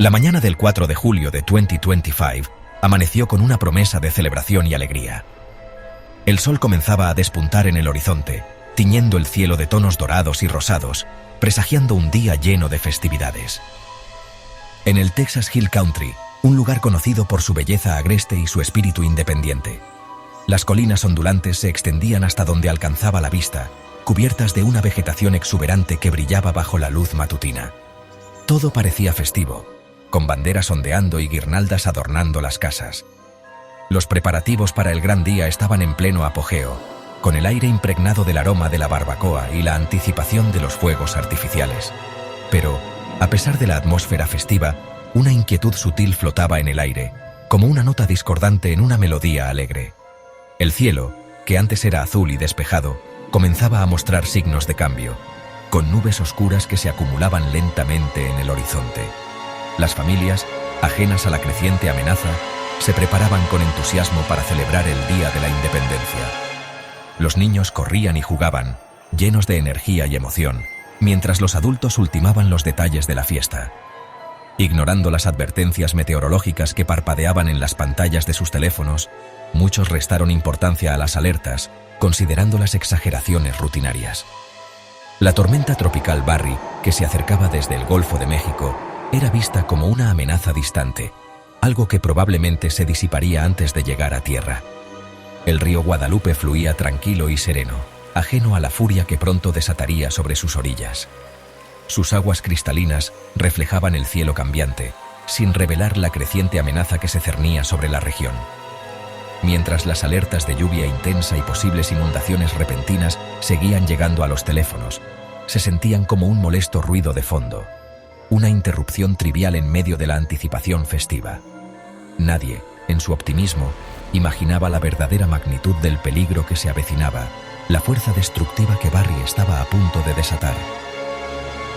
La mañana del 4 de julio de 2025 amaneció con una promesa de celebración y alegría. El sol comenzaba a despuntar en el horizonte, tiñendo el cielo de tonos dorados y rosados, presagiando un día lleno de festividades. En el Texas Hill Country, un lugar conocido por su belleza agreste y su espíritu independiente, las colinas ondulantes se extendían hasta donde alcanzaba la vista, cubiertas de una vegetación exuberante que brillaba bajo la luz matutina. Todo parecía festivo, con banderas ondeando y guirnaldas adornando las casas. Los preparativos para el gran día estaban en pleno apogeo, con el aire impregnado del aroma de la barbacoa y la anticipación de los fuegos artificiales. Pero, a pesar de la atmósfera festiva, una inquietud sutil flotaba en el aire, como una nota discordante en una melodía alegre. El cielo, que antes era azul y despejado, comenzaba a mostrar signos de cambio, con nubes oscuras que se acumulaban lentamente en el horizonte. Las familias, ajenas a la creciente amenaza, se preparaban con entusiasmo para celebrar el Día de la Independencia. Los niños corrían y jugaban, llenos de energía y emoción, mientras los adultos ultimaban los detalles de la fiesta. Ignorando las advertencias meteorológicas que parpadeaban en las pantallas de sus teléfonos, muchos restaron importancia a las alertas, considerando las exageraciones rutinarias. La tormenta tropical Barry, que se acercaba desde el Golfo de México, era vista como una amenaza distante, algo que probablemente se disiparía antes de llegar a tierra. El río Guadalupe fluía tranquilo y sereno, ajeno a la furia que pronto desataría sobre sus orillas. Sus aguas cristalinas reflejaban el cielo cambiante, sin revelar la creciente amenaza que se cernía sobre la región. Mientras las alertas de lluvia intensa y posibles inundaciones repentinas seguían llegando a los teléfonos, se sentían como un molesto ruido de fondo, una interrupción trivial en medio de la anticipación festiva. Nadie, en su optimismo, imaginaba la verdadera magnitud del peligro que se avecinaba, la fuerza destructiva que Barry estaba a punto de desatar.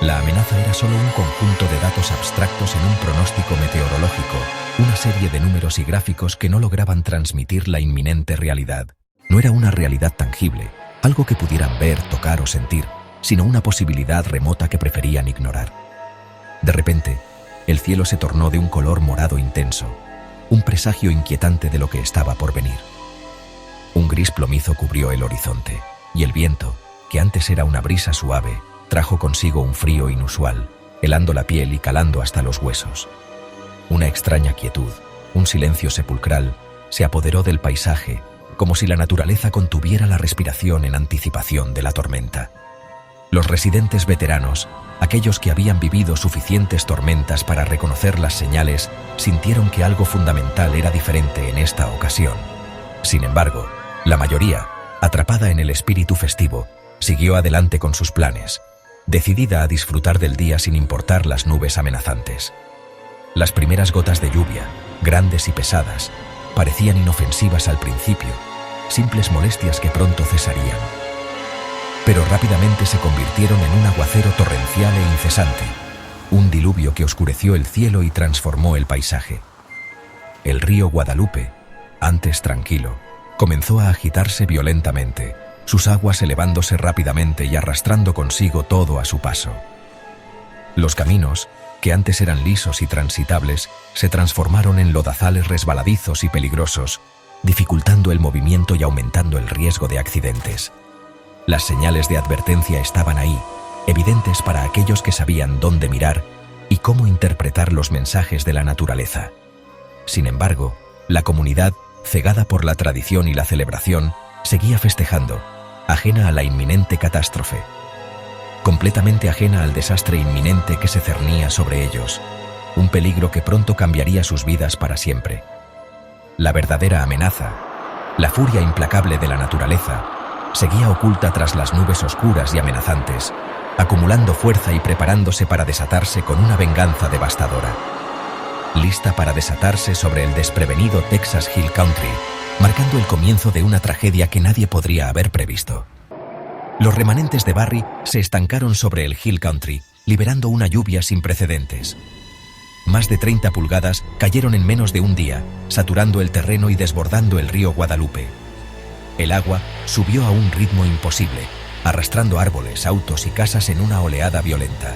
La amenaza era solo un conjunto de datos abstractos en un pronóstico meteorológico, una serie de números y gráficos que no lograban transmitir la inminente realidad. No era una realidad tangible, algo que pudieran ver, tocar o sentir, sino una posibilidad remota que preferían ignorar. De repente, el cielo se tornó de un color morado intenso, un presagio inquietante de lo que estaba por venir. Un gris plomizo cubrió el horizonte, y el viento, que antes era una brisa suave, trajo consigo un frío inusual, helando la piel y calando hasta los huesos. Una extraña quietud, un silencio sepulcral, se apoderó del paisaje, como si la naturaleza contuviera la respiración en anticipación de la tormenta. Los residentes veteranos, aquellos que habían vivido suficientes tormentas para reconocer las señales, sintieron que algo fundamental era diferente en esta ocasión. Sin embargo, la mayoría, atrapada en el espíritu festivo, siguió adelante con sus planes, decidida a disfrutar del día sin importar las nubes amenazantes. Las primeras gotas de lluvia, grandes y pesadas, parecían inofensivas al principio, simples molestias que pronto cesarían. Pero rápidamente se convirtieron en un aguacero torrencial e incesante, un diluvio que oscureció el cielo y transformó el paisaje. El río Guadalupe, antes tranquilo, comenzó a agitarse violentamente, sus aguas elevándose rápidamente y arrastrando consigo todo a su paso. Los caminos, que antes eran lisos y transitables, se transformaron en lodazales resbaladizos y peligrosos, dificultando el movimiento y aumentando el riesgo de accidentes. Las señales de advertencia estaban ahí, evidentes para aquellos que sabían dónde mirar y cómo interpretar los mensajes de la naturaleza. Sin embargo, la comunidad, cegada por la tradición y la celebración, seguía festejando, ajena a la inminente catástrofe. Completamente ajena al desastre inminente que se cernía sobre ellos, un peligro que pronto cambiaría sus vidas para siempre. La verdadera amenaza, la furia implacable de la naturaleza, seguía oculta tras las nubes oscuras y amenazantes, acumulando fuerza y preparándose para desatarse con una venganza devastadora. Lista para desatarse sobre el desprevenido Texas Hill Country, marcando el comienzo de una tragedia que nadie podría haber previsto. Los remanentes de Barry se estancaron sobre el Hill Country, liberando una lluvia sin precedentes. Más de 30 pulgadas cayeron en menos de un día, saturando el terreno y desbordando el río Guadalupe. El agua subió a un ritmo imposible, arrastrando árboles, autos y casas en una oleada violenta.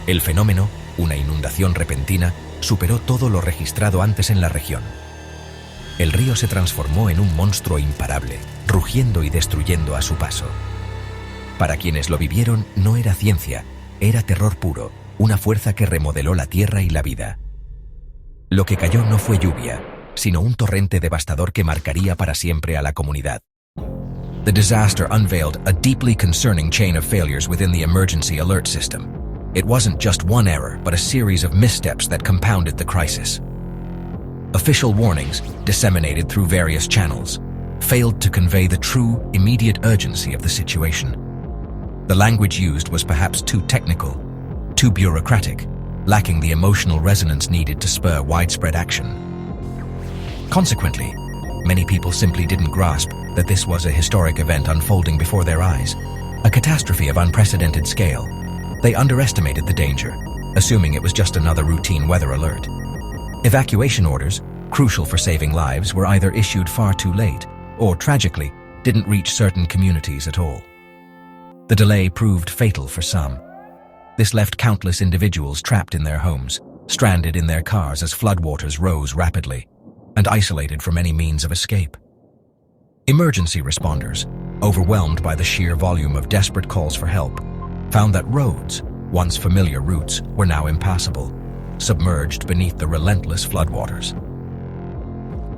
El fenómeno, Una inundación repentina superó todo lo registrado antes en la región. El río se transformó en un monstruo imparable, rugiendo y destruyendo a su paso. Para quienes lo vivieron, no era ciencia, era terror puro, una fuerza que remodeló la tierra y la vida. Lo que cayó no fue lluvia, sino un torrente devastador que marcaría para siempre a la comunidad. The disaster unveiled a deeply concerning chain of failures within the emergency alert system. It wasn't just one error, but a series of missteps that compounded the crisis. Official warnings, disseminated through various channels, failed to convey the true, immediate urgency of the situation. The language used was perhaps too technical, too bureaucratic, lacking the emotional resonance needed to spur widespread action. Consequently, many people simply didn't grasp that this was a historic event unfolding before their eyes, a catastrophe of unprecedented scale. They underestimated the danger, assuming it was just another routine weather alert. Evacuation orders, crucial for saving lives, were either issued far too late, or, tragically, didn't reach certain communities at all. The delay proved fatal for some. This left countless individuals trapped in their homes, stranded in their cars as floodwaters rose rapidly, and isolated from any means of escape. Emergency responders, overwhelmed by the sheer volume of desperate calls for help, found that roads, once familiar routes, were now impassable, submerged beneath the relentless floodwaters.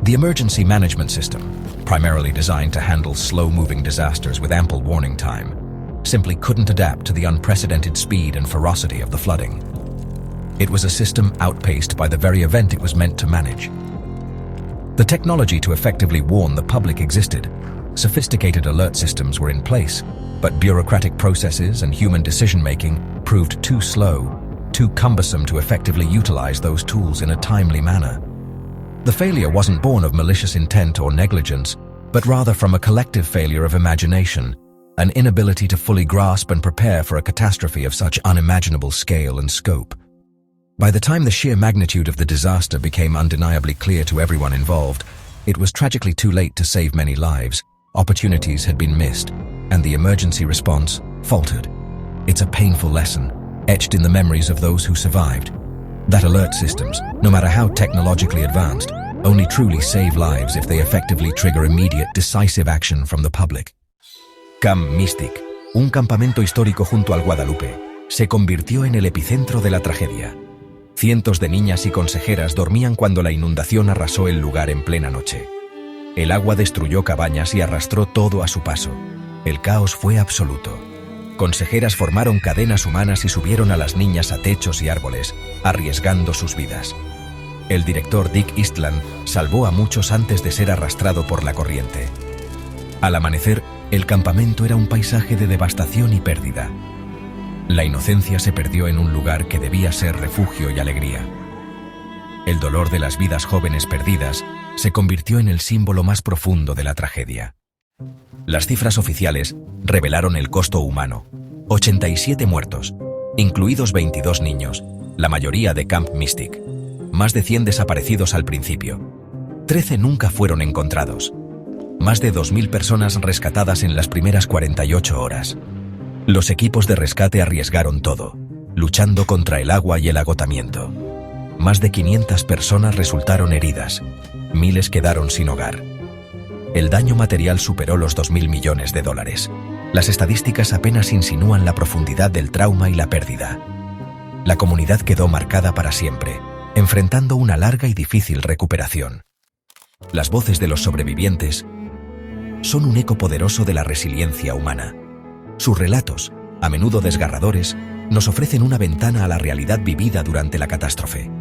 The emergency management system, primarily designed to handle slow-moving disasters with ample warning time, simply couldn't adapt to the unprecedented speed and ferocity of the flooding. It was a system outpaced by the very event it was meant to manage. The technology to effectively warn the public existed. Sophisticated alert systems were in place, but bureaucratic processes and human decision-making proved too slow, too cumbersome to effectively utilize those tools in a timely manner. The failure wasn't born of malicious intent or negligence, but rather from a collective failure of imagination, an inability to fully grasp and prepare for a catastrophe of such unimaginable scale and scope. By the time the sheer magnitude of the disaster became undeniably clear to everyone involved, it was tragically too late to save many lives. Opportunities had been missed, and the emergency response faltered. It's a painful lesson, etched in the memories of those who survived. That alert systems, no matter how technologically advanced, only truly save lives if they effectively trigger immediate, decisive action from the public. Camp Mystic, un campamento histórico junto al Guadalupe, se convirtió en el epicentro de la tragedia. Cientos de niñas y consejeras dormían cuando la inundación arrasó el lugar en plena noche. El agua destruyó cabañas y arrastró todo a su paso. El caos fue absoluto. Consejeras formaron cadenas humanas y subieron a las niñas a techos y árboles, arriesgando sus vidas. El director Dick Eastland salvó a muchos antes de ser arrastrado por la corriente. Al amanecer, el campamento era un paisaje de devastación y pérdida. La inocencia se perdió en un lugar que debía ser refugio y alegría. El dolor de las vidas jóvenes perdidas se convirtió en el símbolo más profundo de la tragedia. Las cifras oficiales revelaron el costo humano: 87 muertos, incluidos 22 niños, la mayoría de Camp Mystic. Más de 100 desaparecidos al principio. 13 nunca fueron encontrados. Más de 2.000 personas rescatadas en las primeras 48 horas. Los equipos de rescate arriesgaron todo, luchando contra el agua y el agotamiento. Más de 500 personas resultaron heridas. Miles quedaron sin hogar. El daño material superó los $2.000 millones. Las estadísticas apenas insinúan la profundidad del trauma y la pérdida. La comunidad quedó marcada para siempre, enfrentando una larga y difícil recuperación. Las voces de los sobrevivientes son un eco poderoso de la resiliencia humana. Sus relatos, a menudo desgarradores, nos ofrecen una ventana a la realidad vivida durante la catástrofe.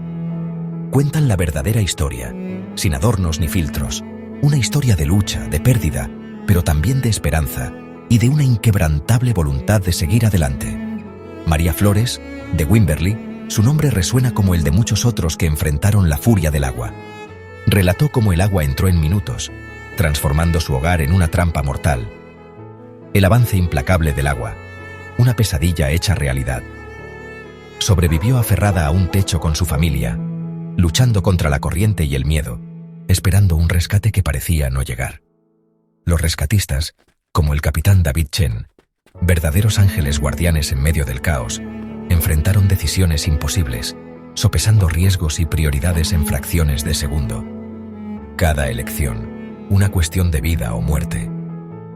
Cuentan la verdadera historia, sin adornos ni filtros, una historia de lucha, de pérdida, pero también de esperanza y de una inquebrantable voluntad de seguir adelante. María Flores, de Wimberley, su nombre resuena como el de muchos otros que enfrentaron la furia del agua. Relató cómo el agua entró en minutos, transformando su hogar en una trampa mortal. El avance implacable del agua, una pesadilla hecha realidad. Sobrevivió aferrada a un techo con su familia, luchando contra la corriente y el miedo, esperando un rescate que parecía no llegar. Los rescatistas, como el capitán David Chen, verdaderos ángeles guardianes en medio del caos, enfrentaron decisiones imposibles, sopesando riesgos y prioridades en fracciones de segundo. Cada elección, una cuestión de vida o muerte.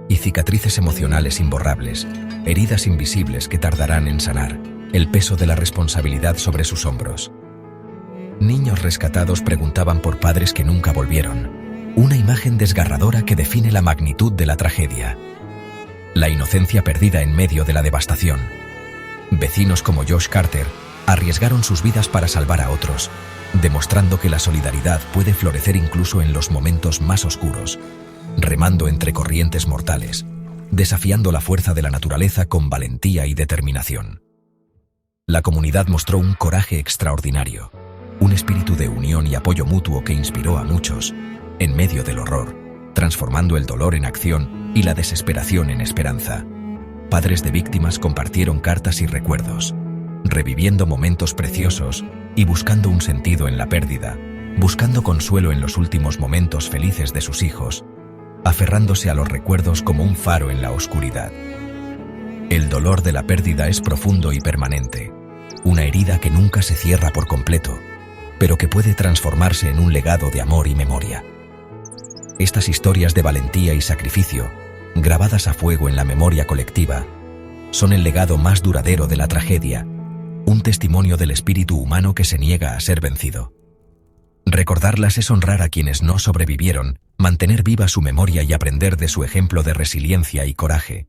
Y cicatrices emocionales imborrables, heridas invisibles que tardarán en sanar, el peso de la responsabilidad sobre sus hombros. Niños rescatados preguntaban por padres que nunca volvieron, una imagen desgarradora que define la magnitud de la tragedia. La inocencia perdida en medio de la devastación. Vecinos como Josh Carter arriesgaron sus vidas para salvar a otros, demostrando que la solidaridad puede florecer incluso en los momentos más oscuros, remando entre corrientes mortales, desafiando la fuerza de la naturaleza con valentía y determinación. La comunidad mostró un coraje extraordinario, un espíritu de unión y apoyo mutuo que inspiró a muchos, en medio del horror, transformando el dolor en acción y la desesperación en esperanza. Padres de víctimas compartieron cartas y recuerdos, reviviendo momentos preciosos y buscando un sentido en la pérdida, buscando consuelo en los últimos momentos felices de sus hijos, aferrándose a los recuerdos como un faro en la oscuridad. El dolor de la pérdida es profundo y permanente, una herida que nunca se cierra por completo, pero que puede transformarse en un legado de amor y memoria. Estas historias de valentía y sacrificio, grabadas a fuego en la memoria colectiva, son el legado más duradero de la tragedia, un testimonio del espíritu humano que se niega a ser vencido. Recordarlas es honrar a quienes no sobrevivieron, mantener viva su memoria y aprender de su ejemplo de resiliencia y coraje.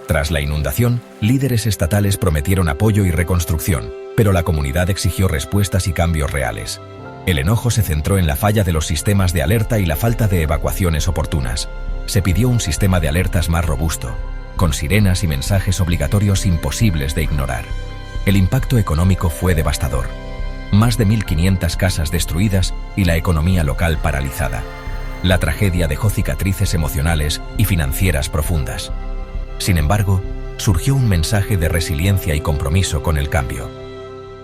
Tras la inundación, líderes estatales prometieron apoyo y reconstrucción, pero la comunidad exigió respuestas y cambios reales. El enojo se centró en la falla de los sistemas de alerta y la falta de evacuaciones oportunas. Se pidió un sistema de alertas más robusto, con sirenas y mensajes obligatorios imposibles de ignorar. El impacto económico fue devastador. Más de 1.500 casas destruidas y la economía local paralizada. La tragedia dejó cicatrices emocionales y financieras profundas. Sin embargo, surgió un mensaje de resiliencia y compromiso con el cambio.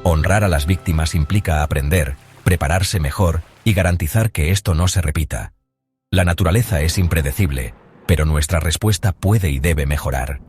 Honrar a las víctimas implica aprender, prepararse mejor y garantizar que esto no se repita. La naturaleza es impredecible, pero nuestra respuesta puede y debe mejorar.